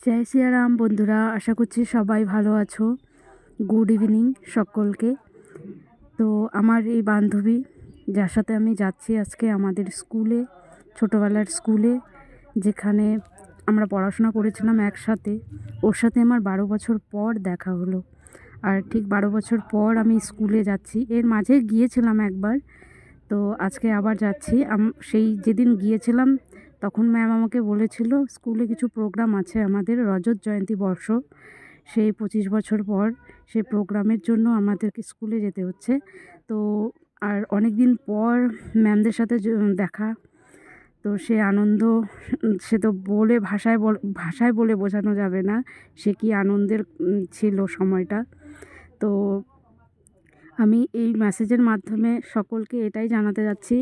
জয় সিয়ারাম বন্ধুরা, আশা করছি সবাই ভালো আছো। গুড ইভিনিং সকলকে। তো আমার এই বান্ধবী যার সাথে আমি যাচ্ছি আজকে আমাদের স্কুলে, ছোটোবেলার স্কুলে, যেখানে আমরা পড়াশোনা করেছিলাম একসাথে, ওর সাথে আমার 12 বছর পর দেখা হলো। আর ঠিক 12 বছর পর আমি স্কুলে যাচ্ছি। এর মাঝে গিয়েছিলাম একবার, তো আজকে আবার যাচ্ছি। সেই যেদিন গিয়েছিলাম তখন ম্যাম আমাকে বলেছিল স্কুলে কিছু প্রোগ্রাম আছে, আমাদের রজত জয়ন্তী বর্ষ, সেই 25 বছর পর সেই প্রোগ্রামের জন্য আমাদেরকে স্কুলে যেতে হচ্ছে। তো আর অনেক দিন পর ম্যামদের সাথে দেখা, তো সে আনন্দ সে তো ভাষায় বলে বোঝানো যাবে না, সে কি আনন্দের ছিল সময়টা। তো আমি এই মেসেজের মাধ্যমে সকলকে এটাই জানাতে যাচ্ছি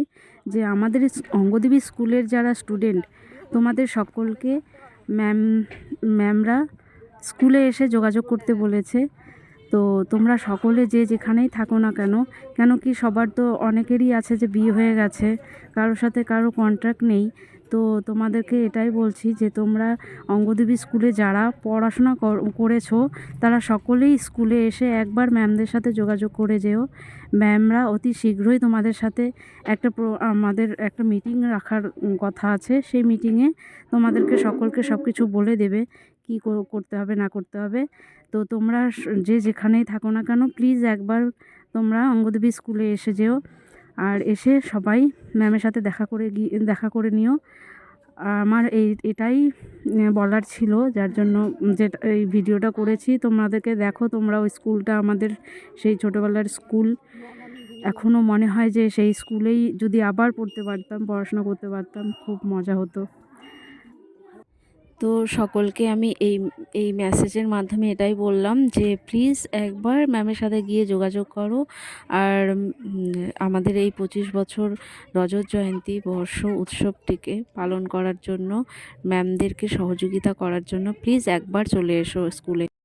যে আমাদের অঙ্গদেবী স্কুলের যারা স্টুডেন্ট, তোমাদের সকলকে ম্যামরা স্কুলে এসে যোগাযোগ করতে বলেছে। তো তোমরা সকলে যে যেখানেই থাকো না কেন, কেন কি সবার তো অনেকেরই আছে যে বিয়ে হয়ে গেছে, কারোর সাথে কারো কন্ট্যাক্ট নেই। তো তোমাদেরকে এটাই বলছি যে তোমরা অঙ্গদেবী স্কুলে যারা পড়াশোনা করেছো তারা সকলেই স্কুলে এসে একবার ম্যামদের সাথে যোগাযোগ করে যেও। ম্যামরা অতি শীঘ্রই তোমাদের সাথে আমাদের একটা মিটিং রাখার কথা আছে। সেই মিটিংয়ে তোমাদেরকে সকলকে সব কিছু বলে দেবে, কী করতে হবে না করতে হবে। তো তোমরা যে যেখানেই থাকো না কেন, প্লিজ একবার তোমরা অঙ্গদেবী স্কুলে এসে যেও। আর এসে সবাই ম্যামের সাথে দেখা করে নিও। আমার এটাই বলার ছিল, যার জন্য যেটা এই ভিডিওটা করেছি। তোমাদেরকে দেখো, তোমরা ওই স্কুলটা আমাদের সেই ছোটোবেলার স্কুল, এখনও মনে হয় যে সেই স্কুলেই যদি আবার পড়াশোনা করতে পারতাম, খুব মজা হতো। তো সকলকে আমি এই মেসেজের মাধ্যমে এটাই বললাম যে প্লিজ একবার ম্যামের সাথে গিয়ে যোগাযোগ করো। আর আমাদের এই 25 বছর রজত জয়ন্তী বর্ষ উৎসবটিকে পালন করার জন্য, ম্যামদেরকে সহযোগিতা করার জন্য প্লিজ একবার চলে এসো স্কুলে।